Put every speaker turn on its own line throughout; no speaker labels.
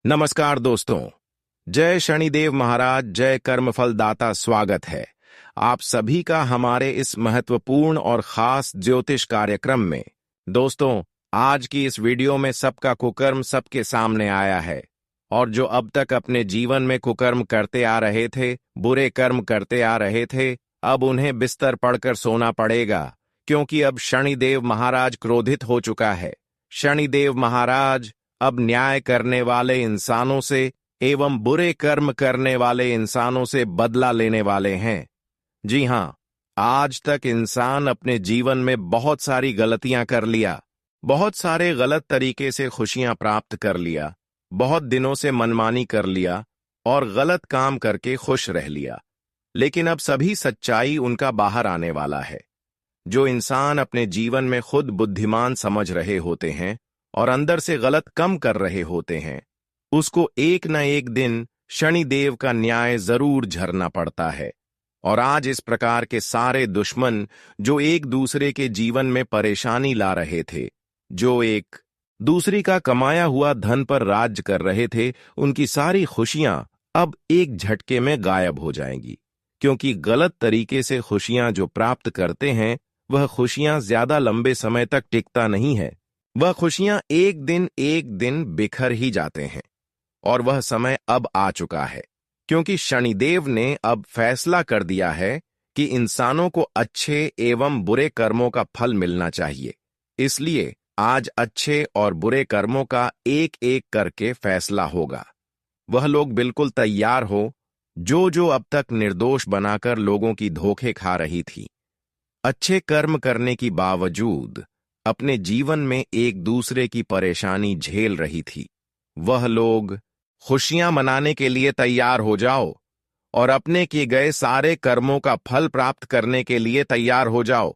नमस्कार दोस्तों। जय शनिदेव महाराज, जय कर्मफल दाता। स्वागत है आप सभी का हमारे इस महत्वपूर्ण और खास ज्योतिष कार्यक्रम में। दोस्तों, आज की इस वीडियो में सबका कुकर्म सबके सामने आया है और जो अब तक अपने जीवन में कुकर्म करते आ रहे थे, बुरे कर्म करते आ रहे थे, अब उन्हें बिस्तर पड़कर सोना पड़ेगा, क्योंकि अब शनिदेव महाराज क्रोधित हो चुका है। शनिदेव महाराज अब न्याय करने वाले इंसानों से एवं बुरे कर्म करने वाले इंसानों से बदला लेने वाले हैं। जी हां, आज तक इंसान अपने जीवन में बहुत सारी गलतियां कर लिया, बहुत सारे गलत तरीके से खुशियां प्राप्त कर लिया, बहुत दिनों से मनमानी कर लिया और गलत काम करके खुश रह लिया। लेकिन अब सभी सच्चाई उनका बाहर आने वाला है। जो इंसान अपने जीवन में खुद बुद्धिमान समझ रहे होते हैं और अंदर से गलत कम कर रहे होते हैं, उसको एक न एक दिन शनिदेव का न्याय जरूर झरना पड़ता है। और आज इस प्रकार के सारे दुश्मन जो एक दूसरे के जीवन में परेशानी ला रहे थे, जो एक दूसरी का कमाया हुआ धन पर राज कर रहे थे, उनकी सारी खुशियां अब एक झटके में गायब हो जाएंगी। क्योंकि गलत तरीके से खुशियां जो प्राप्त करते हैं, वह खुशियां ज्यादा लंबे समय तक टिकता नहीं है। वह खुशियां एक दिन बिखर ही जाते हैं। और वह समय अब आ चुका है, क्योंकि शनिदेव ने अब फैसला कर दिया है कि इंसानों को अच्छे एवं बुरे कर्मों का फल मिलना चाहिए। इसलिए आज अच्छे और बुरे कर्मों का एक एक करके फैसला होगा। वह लोग बिल्कुल तैयार हो जो जो अब तक निर्दोष बनाकर लोगों की धोखे खा रही थी, अच्छे कर्म करने की बावजूद अपने जीवन में एक दूसरे की परेशानी झेल रही थी। वह लोग खुशियां मनाने के लिए तैयार हो जाओ और अपने किए गए सारे कर्मों का फल प्राप्त करने के लिए तैयार हो जाओ,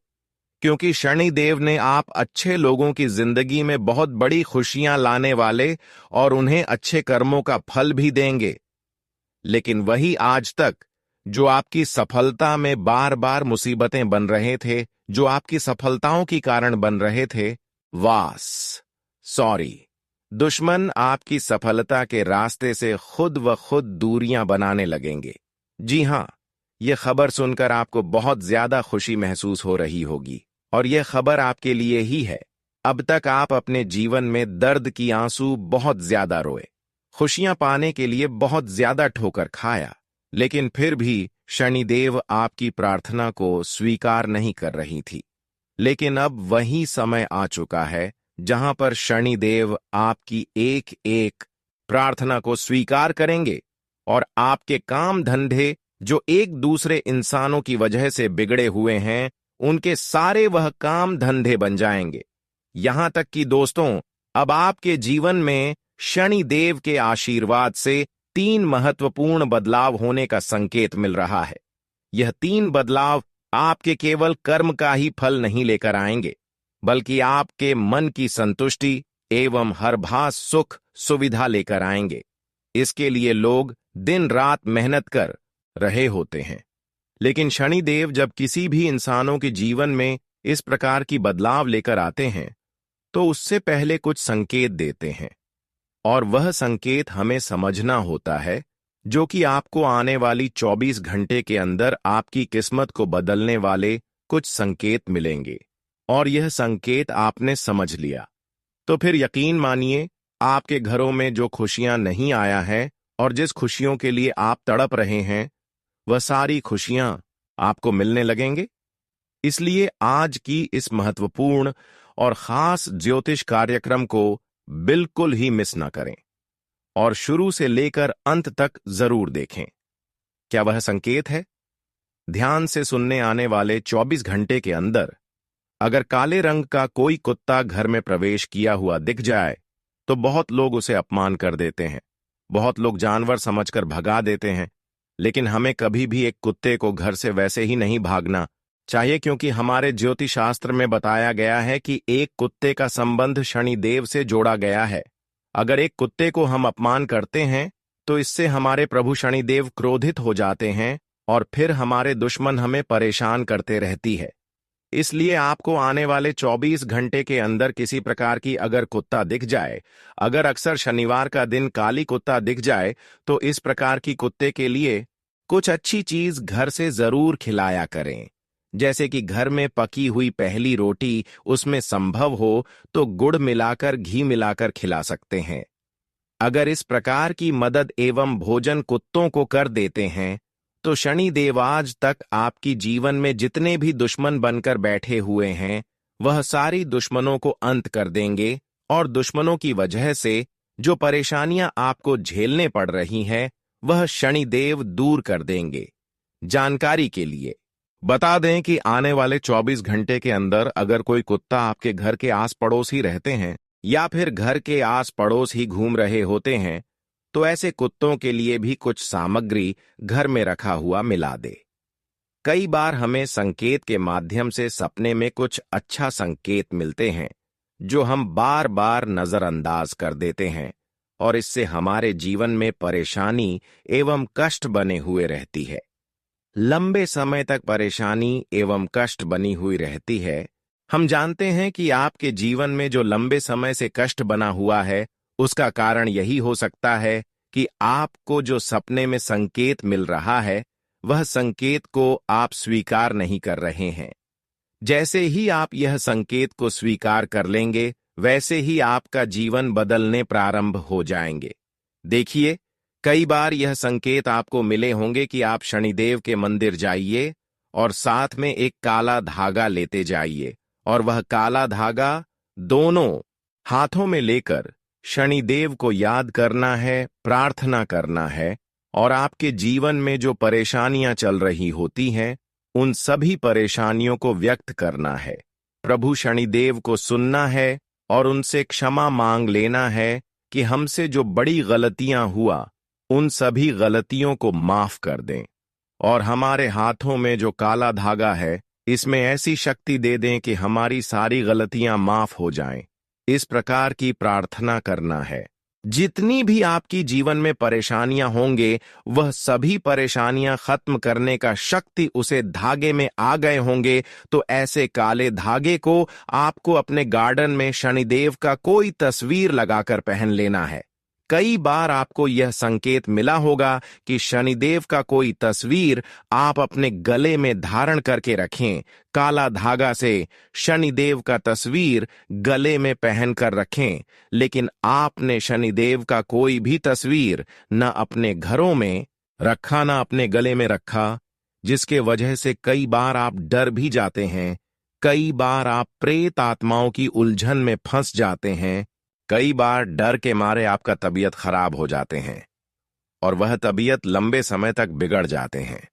क्योंकि शनिदेव ने आप अच्छे लोगों की जिंदगी में बहुत बड़ी खुशियां लाने वाले और उन्हें अच्छे कर्मों का फल भी देंगे। लेकिन वही आज तक जो आपकी सफलता में बार बार मुसीबतें बन रहे थे, जो आपकी सफलताओं की कारण बन रहे थे, दुश्मन आपकी सफलता के रास्ते से खुद व खुद दूरियां बनाने लगेंगे। जी हां, यह खबर सुनकर आपको बहुत ज्यादा खुशी महसूस हो रही होगी और यह खबर आपके लिए ही है। अब तक आप अपने जीवन में दर्द की आंसू बहुत ज्यादा रोए, खुशियां पाने के लिए बहुत ज्यादा ठोकर खाया, लेकिन फिर भी शनिदेव आपकी प्रार्थना को स्वीकार नहीं कर रही थी। लेकिन अब वही समय आ चुका है जहां पर शनिदेव आपकी एक एक प्रार्थना को स्वीकार करेंगे और आपके काम धंधे जो एक दूसरे इंसानों की वजह से बिगड़े हुए हैं, उनके सारे वह काम धंधे बन जाएंगे। यहां तक कि दोस्तों, अब आपके जीवन में शनिदेव के आशीर्वाद से 3 महत्वपूर्ण बदलाव होने का संकेत मिल रहा है। यह 3 बदलाव आपके केवल कर्म का ही फल नहीं लेकर आएंगे, बल्कि आपके मन की संतुष्टि एवं हरभास सुख सुविधा लेकर आएंगे। इसके लिए लोग दिन रात मेहनत कर रहे होते हैं, लेकिन शनिदेव जब किसी भी इंसानों के जीवन में इस प्रकार की बदलाव लेकर आते हैं, तो उससे पहले कुछ संकेत देते हैं। और वह संकेत हमें समझना होता है, जो कि आपको आने वाली 24 घंटे के अंदर आपकी किस्मत को बदलने वाले कुछ संकेत मिलेंगे। और यह संकेत आपने समझ लिया तो फिर यकीन मानिए, आपके घरों में जो खुशियां नहीं आया है और जिस खुशियों के लिए आप तड़प रहे हैं, वह सारी खुशियां आपको मिलने लगेंगे। इसलिए आज की इस महत्वपूर्ण और खास ज्योतिष कार्यक्रम को बिल्कुल ही मिस न करें और शुरू से लेकर अंत तक जरूर देखें। क्या वह संकेत है? ध्यान से सुनने आने वाले 24 घंटे के अंदर अगर काले रंग का कोई कुत्ता घर में प्रवेश किया हुआ दिख जाए, तो बहुत लोग उसे अपमान कर देते हैं, बहुत लोग जानवर समझकर भगा देते हैं। लेकिन हमें कभी भी एक कुत्ते को घर से वैसे ही नहीं भागना चाहिए, क्योंकि हमारे ज्योतिष शास्त्र में बताया गया है कि एक कुत्ते का संबंध शनिदेव से जोड़ा गया है। अगर एक कुत्ते को हम अपमान करते हैं, तो इससे हमारे प्रभु शनिदेव क्रोधित हो जाते हैं और फिर हमारे दुश्मन हमें परेशान करते रहती है। इसलिए आपको आने वाले 24 घंटे के अंदर किसी प्रकार की अगर कुत्ता दिख जाए, अगर अक्सर शनिवार का दिन काली कुत्ता दिख जाए, तो इस प्रकार की कुत्ते के लिए कुछ अच्छी चीज घर से जरूर खिलाया करें। जैसे कि घर में पकी हुई पहली रोटी, उसमें संभव हो तो गुड़ मिलाकर, घी मिलाकर खिला सकते हैं। अगर इस प्रकार की मदद एवं भोजन कुत्तों को कर देते हैं, तो शनिदेव आज तक आपकी जीवन में जितने भी दुश्मन बनकर बैठे हुए हैं, वह सारी दुश्मनों को अंत कर देंगे और दुश्मनों की वजह से जो परेशानियां आपको झेलने पड़ रही हैं, वह शनिदेव दूर कर देंगे। जानकारी के लिए बता दें कि आने वाले 24 घंटे के अंदर अगर कोई कुत्ता आपके घर के आस पड़ोस ही रहते हैं या फिर घर के आस पड़ोस ही घूम रहे होते हैं, तो ऐसे कुत्तों के लिए भी कुछ सामग्री घर में रखा हुआ मिला दे। कई बार हमें संकेत के माध्यम से सपने में कुछ अच्छा संकेत मिलते हैं, जो हम बार बार नजरअंदाज कर देते हैं और इससे हमारे जीवन में परेशानी एवं कष्ट बने हुए रहती है। लंबे समय तक परेशानी एवं कष्ट बनी हुई रहती है। हम जानते हैं कि आपके जीवन में जो लंबे समय से कष्ट बना हुआ है, उसका कारण यही हो सकता है कि आपको जो सपने में संकेत मिल रहा है, वह संकेत को आप स्वीकार नहीं कर रहे हैं। जैसे ही आप यह संकेत को स्वीकार कर लेंगे, वैसे ही आपका जीवन बदलने प्रारंभ हो जाएंगे। देखिए, कई बार यह संकेत आपको मिले होंगे कि आप शनिदेव के मंदिर जाइए और साथ में एक काला धागा लेते जाइए और वह काला धागा दोनों हाथों में लेकर शनिदेव को याद करना है, प्रार्थना करना है और आपके जीवन में जो परेशानियां चल रही होती हैं, उन सभी परेशानियों को व्यक्त करना है। प्रभु शनिदेव को सुनना है और उनसे क्षमा मांग लेना है कि हमसे जो बड़ी गलतियां हुआ, उन सभी गलतियों को माफ कर दें और हमारे हाथों में जो काला धागा है, इसमें ऐसी शक्ति दे दें कि हमारी सारी गलतियां माफ हो जाएं। इस प्रकार की प्रार्थना करना है। जितनी भी आपकी जीवन में परेशानियां होंगे, वह सभी परेशानियां खत्म करने का शक्ति उसे धागे में आ गए होंगे। तो ऐसे काले धागे को आपको अपने गार्डन में शनिदेव का कोई तस्वीर लगाकर पहन लेना है। कई बार आपको यह संकेत मिला होगा कि शनिदेव का कोई तस्वीर आप अपने गले में धारण करके रखें। काला धागा से शनिदेव का तस्वीर गले में पहनकर रखें, लेकिन आपने शनिदेव का कोई भी तस्वीर न अपने घरों में रखा, न अपने गले में रखा, जिसके वजह से कई बार आप डर भी जाते हैं। कई बार आप प्रेत आत्माओं की उलझन में फंस जाते हैं। कई बार डर के मारे आपका तबीयत खराब हो जाते हैं और वह तबीयत लंबे समय तक बिगड़ जाते हैं।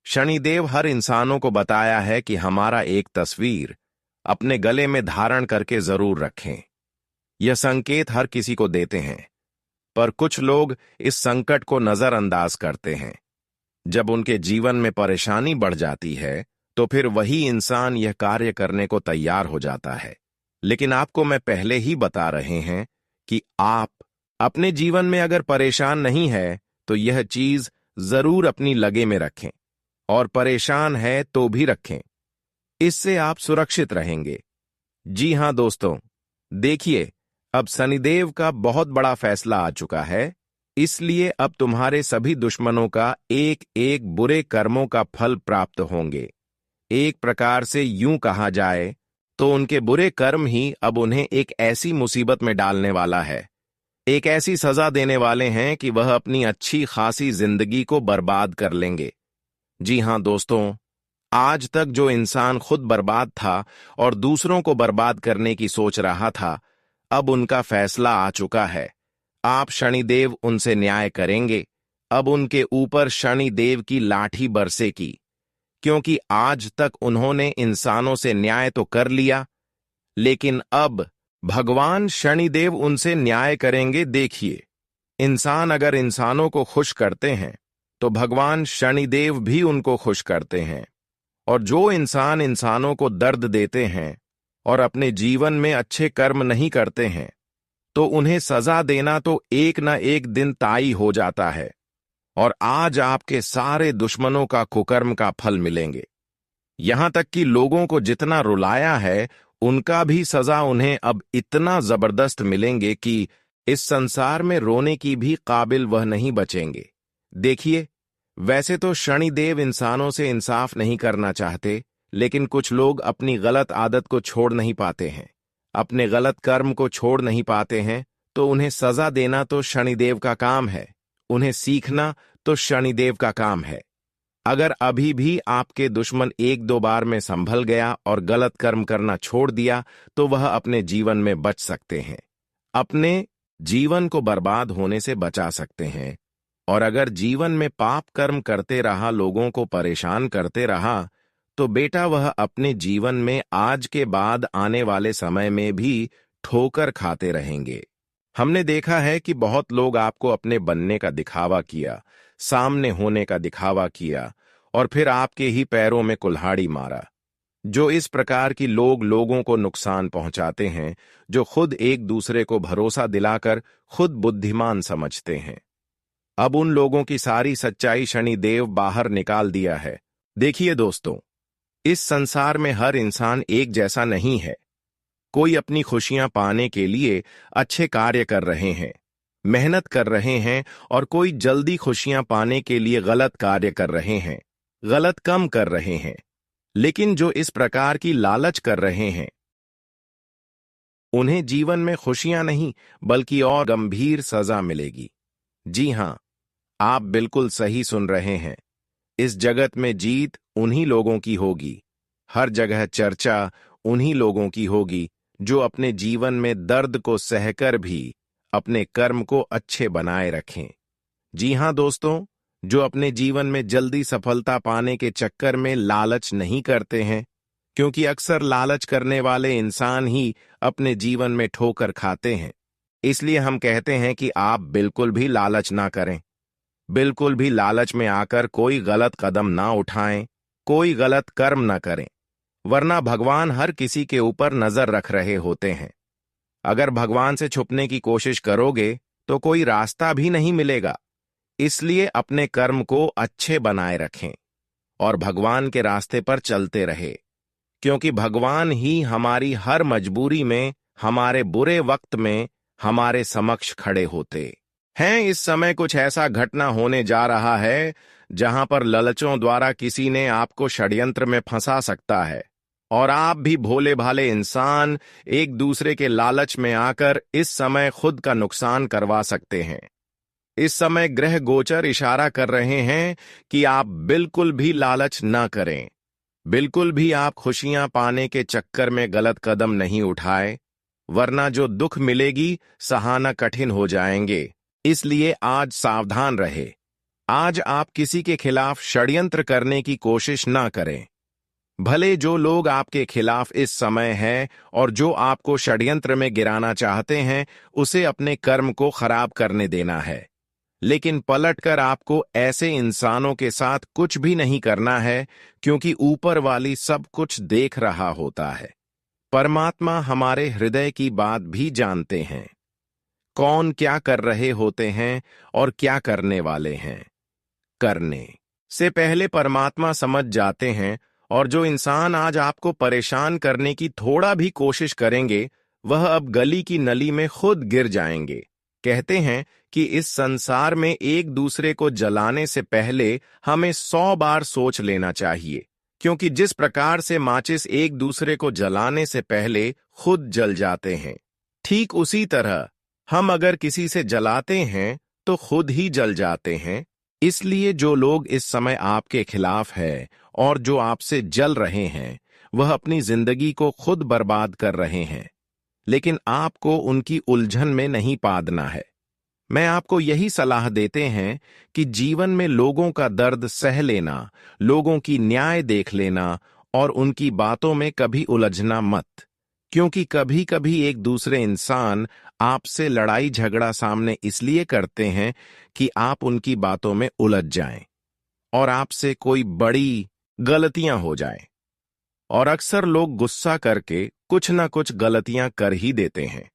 शनिदेव हर इंसानों को बताया है कि हमारा एक तस्वीर अपने गले में धारण करके जरूर रखें। यह संकेत हर किसी को देते हैं, पर कुछ लोग इस संकट को नजरअंदाज करते हैं। जब उनके जीवन में परेशानी बढ़ जाती है, तो फिर वही इंसान यह कार्य करने को तैयार हो जाता है। लेकिन आपको मैं पहले ही बता रहे हैं कि आप अपने जीवन में अगर परेशान नहीं है, तो यह चीज जरूर अपनी लगे में रखें और परेशान है तो भी रखें। इससे आप सुरक्षित रहेंगे। जी हां दोस्तों, देखिए, अब शनिदेव का बहुत बड़ा फैसला आ चुका है। इसलिए अब तुम्हारे सभी दुश्मनों का एक एक बुरे कर्मों का फल प्राप्त होंगे। एक प्रकार से यूं कहा जाए तो उनके बुरे कर्म ही अब उन्हें एक ऐसी मुसीबत में डालने वाला है, एक ऐसी सजा देने वाले हैं कि वह अपनी अच्छी खासी जिंदगी को बर्बाद कर लेंगे। जी हां दोस्तों, आज तक जो इंसान खुद बर्बाद था और दूसरों को बर्बाद करने की सोच रहा था, अब उनका फैसला आ चुका है। आप शनिदेव उनसे न्याय करेंगे। अब उनके ऊपर शनिदेव की लाठी बरसेगी, क्योंकि आज तक उन्होंने इंसानों से न्याय तो कर लिया, लेकिन अब भगवान शनिदेव उनसे न्याय करेंगे। देखिए, इंसान अगर इंसानों को खुश करते हैं, तो भगवान शनिदेव भी उनको खुश करते हैं। और जो इंसान इंसानों को दर्द देते हैं और अपने जीवन में अच्छे कर्म नहीं करते हैं, तो उन्हें सजा देना तो एक न एक दिन तय हो जाता है और आज आपके सारे दुश्मनों का कुकर्म का फल मिलेंगे। यहां तक कि लोगों को जितना रुलाया है, उनका भी सजा उन्हें अब इतना जबरदस्त मिलेंगे कि इस संसार में रोने की भी काबिल वह नहीं बचेंगे। देखिए, वैसे तो शनिदेव इंसानों से इंसाफ नहीं करना चाहते, लेकिन कुछ लोग अपनी गलत आदत को छोड़ नहीं पाते हैं, अपने गलत कर्म को छोड़ नहीं पाते हैं, तो उन्हें सजा देना तो शनिदेव का काम है, उन्हें सीखना तो शनिदेव का काम है। अगर अभी भी आपके दुश्मन एक दो बार में संभल गया और गलत कर्म करना छोड़ दिया, तो वह अपने जीवन में बच सकते हैं, अपने जीवन को बर्बाद होने से बचा सकते हैं। और अगर जीवन में पाप कर्म करते रहा, लोगों को परेशान करते रहा, तो बेटा वह अपने जीवन में आज के बाद आने वाले समय में भी ठोकर खाते रहेंगे। हमने देखा है कि बहुत लोग आपको अपने बनने का दिखावा किया, सामने होने का दिखावा किया और फिर आपके ही पैरों में कुल्हाड़ी मारा। जो इस प्रकार की लोग लोगों को नुकसान पहुंचाते हैं, जो खुद एक दूसरे को भरोसा दिलाकर खुद बुद्धिमान समझते हैं, अब उन लोगों की सारी सच्चाई शनिदेव बाहर निकाल दिया है। देखिए दोस्तों, इस संसार में हर इंसान एक जैसा नहीं है। कोई अपनी खुशियां पाने के लिए अच्छे कार्य कर रहे हैं, मेहनत कर रहे हैं, और कोई जल्दी खुशियां पाने के लिए गलत कार्य कर रहे हैं, गलत काम कर रहे हैं। लेकिन जो इस प्रकार की लालच कर रहे हैं, उन्हें जीवन में खुशियां नहीं बल्कि और गंभीर सजा मिलेगी। जी हां, आप बिल्कुल सही सुन रहे हैं। इस जगत में जीत उन्हीं लोगों की होगी, हर जगह चर्चा उन्हीं लोगों की होगी जो अपने जीवन में दर्द को सहकर भी अपने कर्म को अच्छे बनाए रखें। जी हां दोस्तों, जो अपने जीवन में जल्दी सफलता पाने के चक्कर में लालच नहीं करते हैं, क्योंकि अक्सर लालच करने वाले इंसान ही अपने जीवन में ठोकर खाते हैं। इसलिए हम कहते हैं कि आप बिल्कुल भी लालच ना करें, बिल्कुल भी लालच में आकर कोई गलत कदम ना उठाएं, कोई गलत कर्म ना करें, वरना भगवान हर किसी के ऊपर नजर रख रहे होते हैं। अगर भगवान से छुपने की कोशिश करोगे तो कोई रास्ता भी नहीं मिलेगा। इसलिए अपने कर्म को अच्छे बनाए रखें और भगवान के रास्ते पर चलते रहे, क्योंकि भगवान ही हमारी हर मजबूरी में, हमारे बुरे वक्त में हमारे समक्ष खड़े होते हैं। इस समय कुछ ऐसा घटना होने जा रहा है जहां पर लालचों द्वारा किसी ने आपको षड्यंत्र में फंसा सकता है, और आप भी भोले भाले इंसान एक दूसरे के लालच में आकर इस समय खुद का नुकसान करवा सकते हैं। इस समय ग्रह गोचर इशारा कर रहे हैं कि आप बिल्कुल भी लालच न करें, बिल्कुल भी आप खुशियां पाने के चक्कर में गलत कदम नहीं उठाए, वरना जो दुख मिलेगी सहाना कठिन हो जाएंगे। इसलिए आज सावधान रहे। आज आप किसी के खिलाफ षड्यंत्र करने की कोशिश ना करें। भले जो लोग आपके खिलाफ इस समय हैं और जो आपको षड्यंत्र में गिराना चाहते हैं, उसे अपने कर्म को खराब करने देना है, लेकिन पलटकर आपको ऐसे इंसानों के साथ कुछ भी नहीं करना है, क्योंकि ऊपर वाली सब कुछ देख रहा होता है। परमात्मा हमारे हृदय की बात भी जानते हैं, कौन क्या कर रहे होते हैं और क्या करने वाले हैं। करने से पहले परमात्मा समझ जाते हैं, और जो इंसान आज आपको परेशान करने की थोड़ा भी कोशिश करेंगे, वह अब गली की नली में खुद गिर जाएंगे। कहते हैं कि इस संसार में एक दूसरे को जलाने से पहले हमें 100 बार सोच लेना चाहिए, क्योंकि जिस प्रकार से माचिस एक दूसरे को जलाने से पहले खुद जल जाते हैं, ठीक उसी तरह हम अगर किसी से जलाते हैं तो खुद ही जल जाते हैं। इसलिए जो लोग इस समय आपके खिलाफ है और जो आपसे जल रहे हैं, वह अपनी जिंदगी को खुद बर्बाद कर रहे हैं, लेकिन आपको उनकी उलझन में नहीं पादना है। मैं आपको यही सलाह देते हैं कि जीवन में लोगों का दर्द सह लेना, लोगों की न्याय देख लेना और उनकी बातों में कभी उलझना मत, क्योंकि कभी कभी एक दूसरे इंसान आपसे लड़ाई झगड़ा सामने इसलिए करते हैं कि आप उनकी बातों में उलझ जाएं और आपसे कोई बड़ी गलतियां हो जाएं। और अक्सर लोग गुस्सा करके कुछ ना कुछ गलतियां कर ही देते हैं।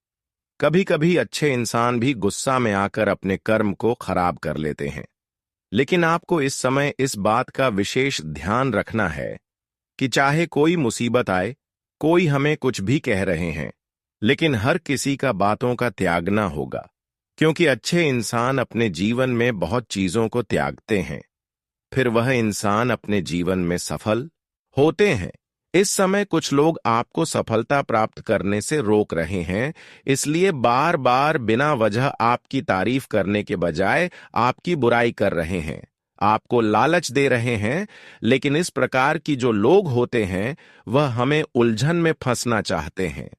कभी कभी अच्छे इंसान भी गुस्सा में आकर अपने कर्म को खराब कर लेते हैं। लेकिन आपको इस समय इस बात का विशेष ध्यान रखना है कि चाहे कोई मुसीबत आए, कोई हमें कुछ भी कह रहे हैं, लेकिन हर किसी का बातों का त्यागना होगा, क्योंकि अच्छे इंसान अपने जीवन में बहुत चीजों को त्यागते हैं, फिर वह इंसान अपने जीवन में सफल होते हैं। इस समय कुछ लोग आपको सफलता प्राप्त करने से रोक रहे हैं, इसलिए बार बार बिना वजह आपकी तारीफ करने के बजाय आपकी बुराई कर रहे हैं, आपको लालच दे रहे हैं। लेकिन इस प्रकार की जो लोग होते हैं वह हमें उलझन में फंसना चाहते हैं।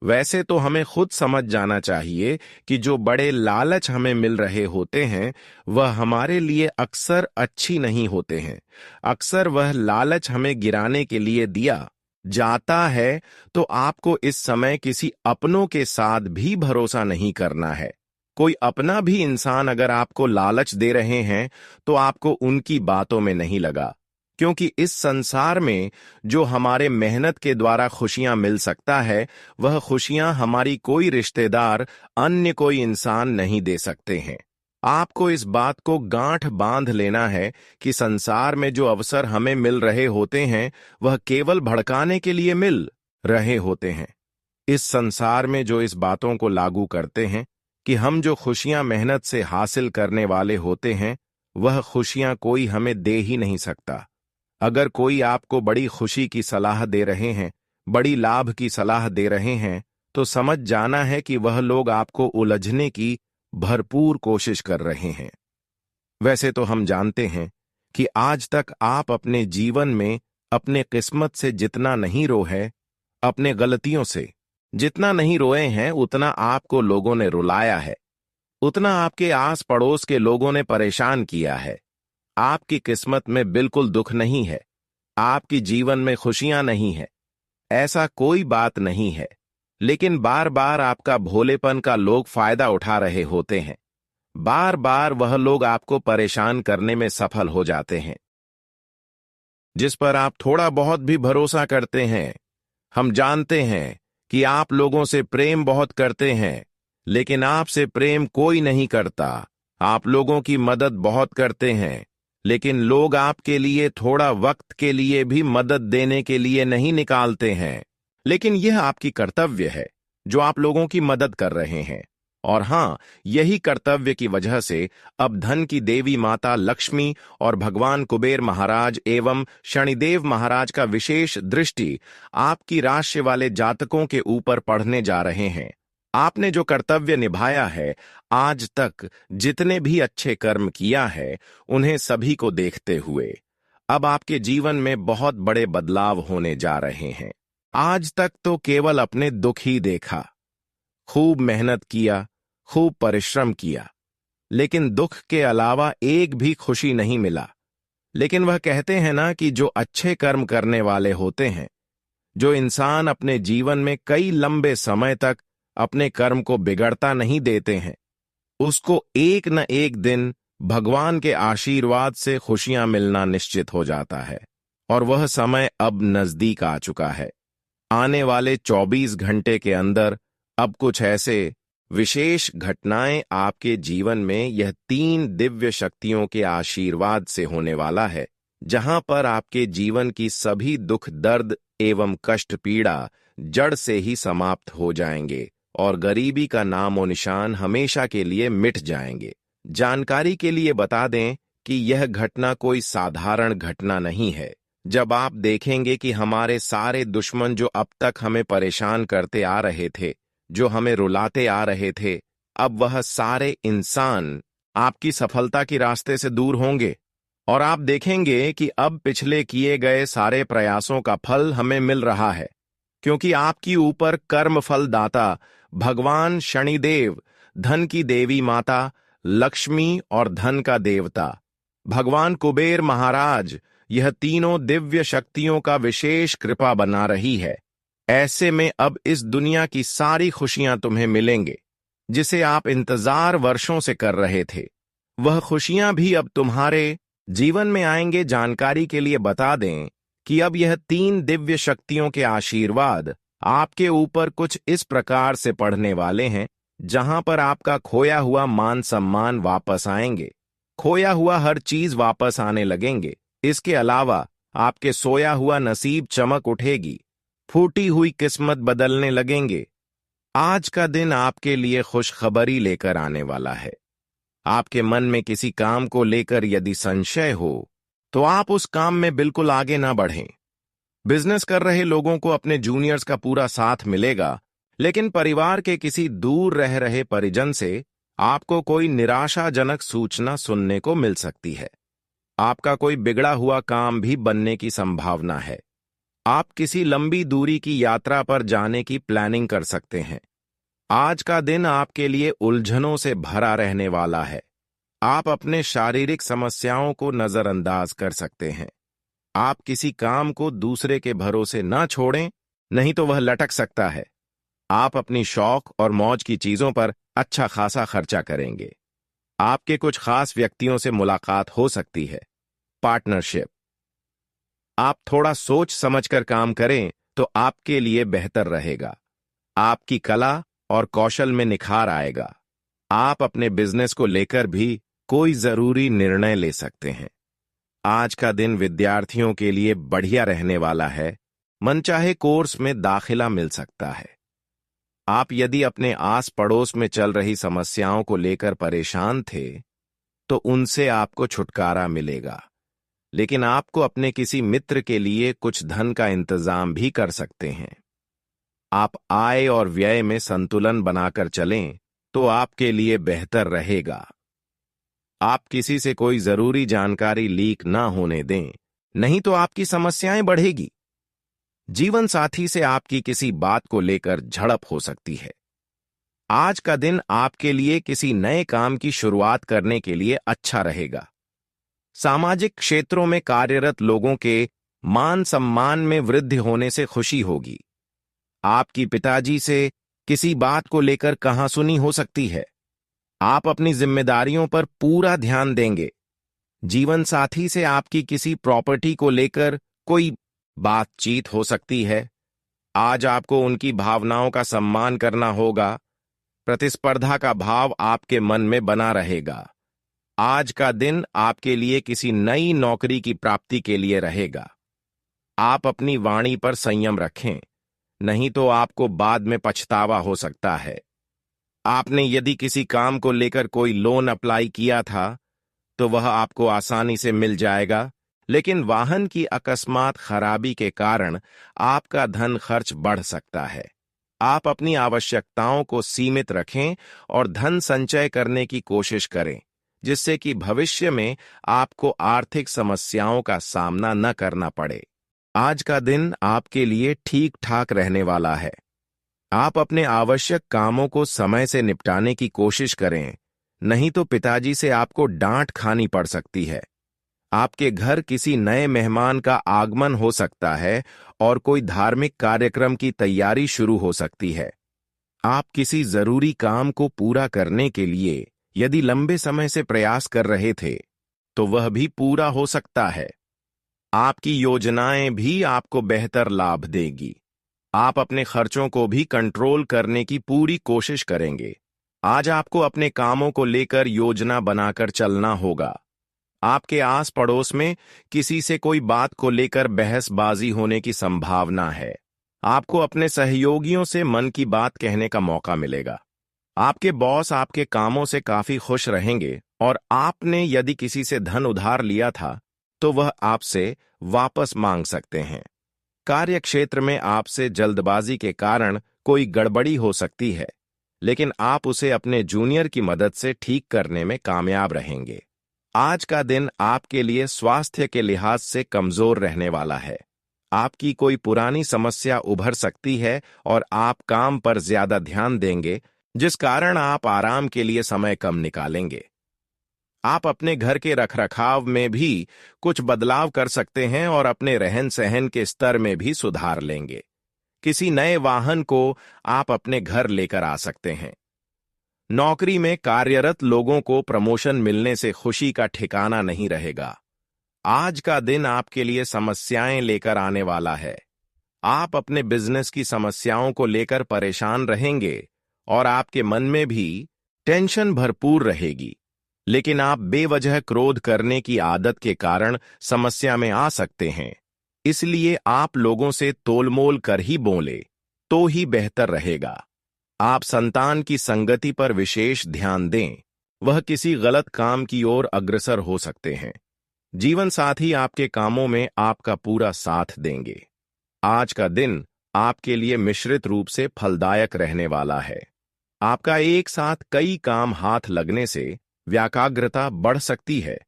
वैसे तो हमें खुद समझ जाना चाहिए कि जो बड़े लालच हमें मिल रहे होते हैं वह हमारे लिए अक्सर अच्छी नहीं होते हैं। अक्सर वह लालच हमें गिराने के लिए दिया जाता है। तो आपको इस समय किसी अपनों के साथ भी भरोसा नहीं करना है। कोई अपना भी इंसान अगर आपको लालच दे रहे हैं तो आपको उनकी बातों में नहीं लगा, क्योंकि इस संसार में जो हमारे मेहनत के द्वारा खुशियां मिल सकता है वह खुशियां हमारी कोई रिश्तेदार, अन्य कोई इंसान नहीं दे सकते हैं। आपको इस बात को गांठ बांध लेना है कि संसार में जो अवसर हमें मिल रहे होते हैं वह केवल भड़काने के लिए मिल रहे होते हैं। इस संसार में जो इस बातों को लागू करते हैं कि हम जो खुशियां मेहनत से हासिल करने वाले होते हैं वह खुशियां कोई हमें दे ही नहीं सकता। अगर कोई आपको बड़ी खुशी की सलाह दे रहे हैं, बड़ी लाभ की सलाह दे रहे हैं, तो समझ जाना है कि वह लोग आपको उलझने की भरपूर कोशिश कर रहे हैं। वैसे तो हम जानते हैं कि आज तक आप अपने जीवन में अपने किस्मत से जितना नहीं रोए, अपने गलतियों से जितना नहीं रोए हैं, उतना आपको लोगों ने रुलाया है, उतना आपके आस पड़ोस के लोगों ने परेशान किया है। आपकी किस्मत में बिल्कुल दुख नहीं है, आपकी जीवन में खुशियां नहीं है, ऐसा कोई बात नहीं है। लेकिन बार बार आपका भोलेपन का लोग फायदा उठा रहे होते हैं। बार बार वह लोग आपको परेशान करने में सफल हो जाते हैं, जिस पर आप थोड़ा बहुत भी भरोसा करते हैं। हम जानते हैं कि आप लोगों से प्रेम बहुत करते हैं, लेकिन आपसे प्रेम कोई नहीं करता। आप लोगों की मदद बहुत करते हैं, लेकिन लोग आपके लिए थोड़ा वक्त के लिए भी मदद देने के लिए नहीं निकालते हैं। लेकिन यह आपकी कर्तव्य है जो आप लोगों की मदद कर रहे हैं। और हां, यही कर्तव्य की वजह से अब धन की देवी माता लक्ष्मी और भगवान कुबेर महाराज एवं शनिदेव महाराज का विशेष दृष्टि आपकी राशि वाले जातकों के ऊपर पड़ने जा रहे हैं। आपने जो कर्तव्य निभाया है, आज तक जितने भी अच्छे कर्म किया है, उन्हें सभी को देखते हुए अब आपके जीवन में बहुत बड़े बदलाव होने जा रहे हैं। आज तक तो केवल अपने दुख ही देखा, खूब मेहनत किया, खूब परिश्रम किया, लेकिन दुख के अलावा एक भी खुशी नहीं मिला। लेकिन वह कहते हैं ना कि जो अच्छे कर्म करने वाले होते हैं, जो इंसान अपने जीवन में कई लंबे समय तक अपने कर्म को बिगड़ता नहीं देते हैं, उसको एक न एक दिन भगवान के आशीर्वाद से खुशियां मिलना निश्चित हो जाता है। और वह समय अब नजदीक आ चुका है। आने वाले 24 घंटे के अंदर अब कुछ ऐसे विशेष घटनाएं आपके जीवन में यह 3 दिव्य शक्तियों के आशीर्वाद से होने वाला है, जहां पर आपके जीवन की सभी दुख, दर्द एवं कष्ट, पीड़ा जड़ से ही समाप्त हो जाएंगे और गरीबी का नामो निशान हमेशा के लिए मिट जाएंगे। जानकारी के लिए बता दें कि यह घटना कोई साधारण घटना नहीं है। जब आप देखेंगे कि हमारे सारे दुश्मन जो अब तक हमें परेशान करते आ रहे थे, जो हमें रुलाते आ रहे थे, अब वह सारे इंसान आपकी सफलता के रास्ते से दूर होंगे और आप देखेंगे कि अब पिछले किए गए सारे प्रयासों का फल हमें मिल रहा है, क्योंकि आपकी ऊपर कर्म फल दाता भगवान शनिदेव, धन की देवी माता लक्ष्मी और धन का देवता भगवान कुबेर महाराज, यह तीनों दिव्य शक्तियों का विशेष कृपा बना रही है। ऐसे में अब इस दुनिया की सारी खुशियां तुम्हें मिलेंगे, जिसे आप इंतजार वर्षों से कर रहे थे। वह खुशियां भी अब तुम्हारे जीवन में आएंगे। जानकारी के लिए बता दें कि अब यह 3 दिव्य शक्तियों के आशीर्वाद आपके ऊपर कुछ इस प्रकार से पड़ने वाले हैं, जहां पर आपका खोया हुआ मान सम्मान वापस आएंगे, खोया हुआ हर चीज वापस आने लगेंगे। इसके अलावा आपके सोया हुआ नसीब चमक उठेगी, फूटी हुई किस्मत बदलने लगेंगे। आज का दिन आपके लिए खुशखबरी लेकर आने वाला है। आपके मन में किसी काम को लेकर यदि संशय हो तो आप उस काम में बिल्कुल आगे ना बढ़ें। बिजनेस कर रहे लोगों को अपने जूनियर्स का पूरा साथ मिलेगा, लेकिन परिवार के किसी दूर रह रहे परिजन से आपको कोई निराशाजनक सूचना सुनने को मिल सकती है। आपका कोई बिगड़ा हुआ काम भी बनने की संभावना है। आप किसी लंबी दूरी की यात्रा पर जाने की प्लानिंग कर सकते हैं। आज का दिन आपके लिए उलझनों से भरा रहने वाला है। आप अपने शारीरिक समस्याओं को नजरअंदाज कर सकते हैं। आप किसी काम को दूसरे के भरोसे न छोड़ें, नहीं तो वह लटक सकता है। आप अपनी शौक और मौज की चीजों पर अच्छा खासा खर्चा करेंगे। आपके कुछ खास व्यक्तियों से मुलाकात हो सकती है। पार्टनरशिप। आप थोड़ा सोच समझकर काम करें तो आपके लिए बेहतर रहेगा। आपकी कला और कौशल में निखार आएगा। आप अपने बिजनेस को लेकर भी कोई जरूरी निर्णय ले सकते हैं। आज का दिन विद्यार्थियों के लिए बढ़िया रहने वाला है। मनचाहे कोर्स में दाखिला मिल सकता है। आप यदि अपने आस पड़ोस में चल रही समस्याओं को लेकर परेशान थे तो उनसे आपको छुटकारा मिलेगा, लेकिन आपको अपने किसी मित्र के लिए कुछ धन का इंतजाम भी कर सकते हैं। आप आय और व्यय में संतुलन बनाकर चलें तो आपके लिए बेहतर रहेगा। आप किसी से कोई जरूरी जानकारी लीक ना होने दें, नहीं तो आपकी समस्याएं बढ़ेगी। जीवन साथी से आपकी किसी बात को लेकर झड़प हो सकती है। आज का दिन आपके लिए किसी नए काम की शुरुआत करने के लिए अच्छा रहेगा। सामाजिक क्षेत्रों में कार्यरत लोगों के मान सम्मान में वृद्धि होने से खुशी होगी। आपकी पिताजी से किसी बात को लेकर कहासुनी हो सकती है। आप अपनी जिम्मेदारियों पर पूरा ध्यान देंगे। जीवन साथी से आपकी किसी प्रॉपर्टी को लेकर कोई बातचीत हो सकती है। आज आपको उनकी भावनाओं का सम्मान करना होगा। प्रतिस्पर्धा का भाव आपके मन में बना रहेगा। आज का दिन आपके लिए किसी नई नौकरी की प्राप्ति के लिए रहेगा। आप अपनी वाणी पर संयम रखें, नहीं तो आपको बाद में पछतावा हो सकता है। आपने यदि किसी काम को लेकर कोई लोन अप्लाई किया था तो वह आपको आसानी से मिल जाएगा, लेकिन वाहन की अकस्मात खराबी के कारण आपका धन खर्च बढ़ सकता है। आप अपनी आवश्यकताओं को सीमित रखें और धन संचय करने की कोशिश करें, जिससे कि भविष्य में आपको आर्थिक समस्याओं का सामना न करना पड़े। आज का दिन आपके लिए ठीक ठाक रहने वाला है। आप अपने आवश्यक कामों को समय से निपटाने की कोशिश करें, नहीं तो पिताजी से आपको डांट खानी पड़ सकती है। आपके घर किसी नए मेहमान का आगमन हो सकता है और कोई धार्मिक कार्यक्रम की तैयारी शुरू हो सकती है। आप किसी जरूरी काम को पूरा करने के लिए यदि लंबे समय से प्रयास कर रहे थे तो वह भी पूरा हो सकता है। आपकी योजनाएं भी आपको बेहतर लाभ देगी। आप अपने खर्चों को भी कंट्रोल करने की पूरी कोशिश करेंगे। आज आपको अपने कामों को लेकर योजना बनाकर चलना होगा। आपके आस पड़ोस में किसी से कोई बात को लेकर बहसबाजी होने की संभावना है। आपको अपने सहयोगियों से मन की बात कहने का मौका मिलेगा। आपके बॉस आपके कामों से काफी खुश रहेंगे और आपने यदि किसी से धन उधार लिया था तो वह आपसे वापस मांग सकते हैं। कार्य क्षेत्र में आपसे जल्दबाजी के कारण कोई गड़बड़ी हो सकती है, लेकिन आप उसे अपने जूनियर की मदद से ठीक करने में कामयाब रहेंगे। आज का दिन आपके लिए स्वास्थ्य के लिहाज से कमजोर रहने वाला है। आपकी कोई पुरानी समस्या उभर सकती है और आप काम पर ज्यादा ध्यान देंगे, जिस कारण आप आराम के लिए समय कम निकालेंगे। आप अपने घर के रखरखाव में भी कुछ बदलाव कर सकते हैं और अपने रहन सहन के स्तर में भी सुधार लेंगे। किसी नए वाहन को आप अपने घर लेकर आ सकते हैं। नौकरी में कार्यरत लोगों को प्रमोशन मिलने से खुशी का ठिकाना नहीं रहेगा। आज का दिन आपके लिए समस्याएं लेकर आने वाला है। आप अपने बिजनेस की समस्याओं को लेकर परेशान रहेंगे और आपके मन में भी टेंशन भरपूर रहेगी, लेकिन आप बेवजह क्रोध करने की आदत के कारण समस्या में आ सकते हैं। इसलिए आप लोगों से तोलमोल कर ही बोले तो ही बेहतर रहेगा। आप संतान की संगति पर विशेष ध्यान दें, वह किसी गलत काम की ओर अग्रसर हो सकते हैं। जीवन साथी आपके कामों में आपका पूरा साथ देंगे। आज का दिन आपके लिए मिश्रित रूप से फलदायक रहने वाला है। आपका एक साथ कई काम हाथ लगने से व्याकाग्रता बढ़ सकती है,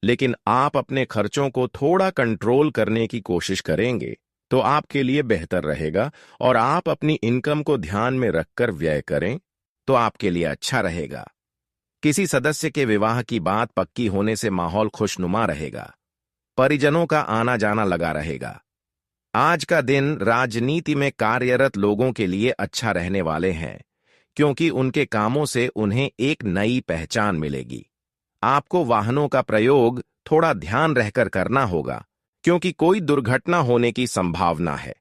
लेकिन आप अपने खर्चों को थोड़ा कंट्रोल करने की कोशिश करेंगे तो आपके लिए बेहतर रहेगा, और आप अपनी इनकम को ध्यान में रखकर व्यय करें तो आपके लिए अच्छा रहेगा। किसी सदस्य के विवाह की बात पक्की होने से माहौल खुशनुमा रहेगा। परिजनों का आना जाना लगा रहेगा। आज का दिन राजनीति में कार्यरत लोगों के लिए अच्छा रहने वाले हैं, क्योंकि उनके कामों से उन्हें एक नई पहचान मिलेगी। आपको वाहनों का प्रयोग थोड़ा ध्यान रहकर करना होगा, क्योंकि कोई दुर्घटना होने की संभावना है।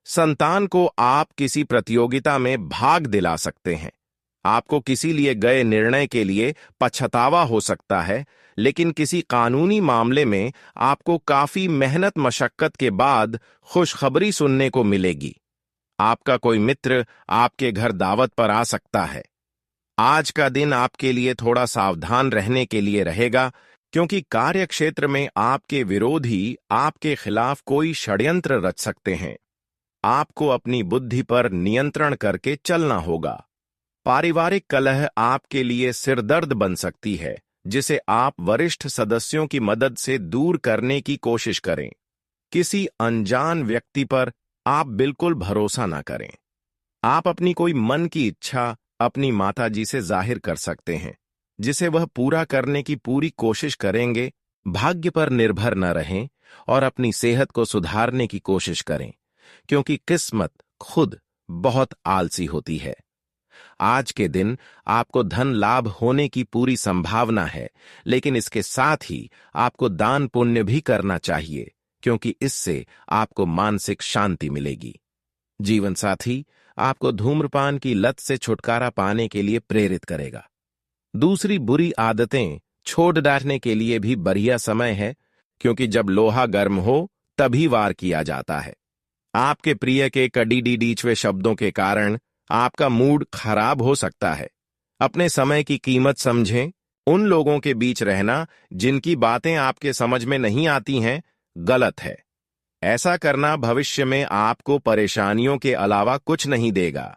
संतान को आप किसी प्रतियोगिता में भाग दिला सकते हैं। आपको किसी लिए गए निर्णय के लिए पछतावा हो सकता है, लेकिन किसी कानूनी मामले में आपको काफी मेहनत मशक्कत के बाद खुशखबरी सुनने को मिलेगी। आपका कोई मित्र आपके घर दावत पर आ सकता है। आज का दिन आपके लिए थोड़ा सावधान रहने के लिए रहेगा, क्योंकि कार्यक्षेत्र में आपके विरोधी आपके खिलाफ कोई षड्यंत्र रच सकते हैं। आपको अपनी बुद्धि पर नियंत्रण करके चलना होगा। पारिवारिक कलह आपके लिए सिरदर्द बन सकती है, जिसे आप वरिष्ठ सदस्यों की मदद से दूर करने की कोशिश करें। किसी अनजान व्यक्ति पर आप बिल्कुल भरोसा न करें। आप अपनी कोई मन की इच्छा अपनी माताजी से जाहिर कर सकते हैं, जिसे वह पूरा करने की पूरी कोशिश करेंगे। भाग्य पर निर्भर न रहें और अपनी सेहत को सुधारने की कोशिश करें, क्योंकि किस्मत खुद बहुत आलसी होती है। आज के दिन आपको धन लाभ होने की पूरी संभावना है, लेकिन इसके साथ ही आपको दान पुण्य भी करना चाहिए, क्योंकि इससे आपको मानसिक शांति मिलेगी। जीवन साथी आपको धूम्रपान की लत से छुटकारा पाने के लिए प्रेरित करेगा। दूसरी बुरी आदतें छोड़ डालने के लिए भी बढ़िया समय है, क्योंकि जब लोहा गर्म हो तभी वार किया जाता है। आपके प्रिय के कड़ीडीडीचवे शब्दों के कारण आपका मूड खराब हो सकता है। अपने समय की कीमत समझें। उन लोगों के बीच रहना जिनकी बातें आपके समझ में नहीं आती हैं, गलत है। ऐसा करना भविष्य में आपको परेशानियों के अलावा कुछ नहीं देगा।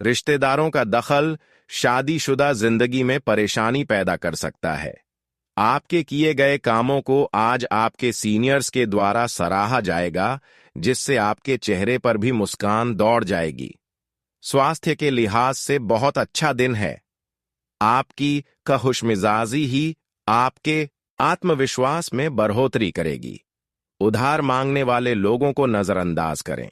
रिश्तेदारों का दखल शादीशुदा जिंदगी में परेशानी पैदा कर सकता है। आपके किए गए कामों को आज आपके सीनियर्स के द्वारा सराहा जाएगा, जिससे आपके चेहरे पर भी मुस्कान दौड़ जाएगी। स्वास्थ्य के लिहाज से बहुत अच्छा दिन है। आपकी खुशमिजाजी ही आपके आत्मविश्वास में बढ़ोतरी करेगी। उधार मांगने वाले लोगों को नजरअंदाज करें।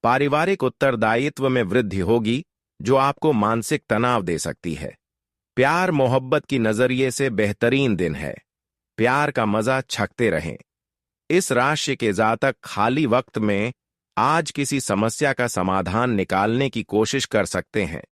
पारिवारिक उत्तरदायित्व में वृद्धि होगी, जो आपको मानसिक तनाव दे सकती है। प्यार मोहब्बत की नजरिए से बेहतरीन दिन है। प्यार का मजा छकते रहें। इस राशि के जातक खाली वक्त में आज किसी समस्या का समाधान निकालने की कोशिश कर सकते हैं।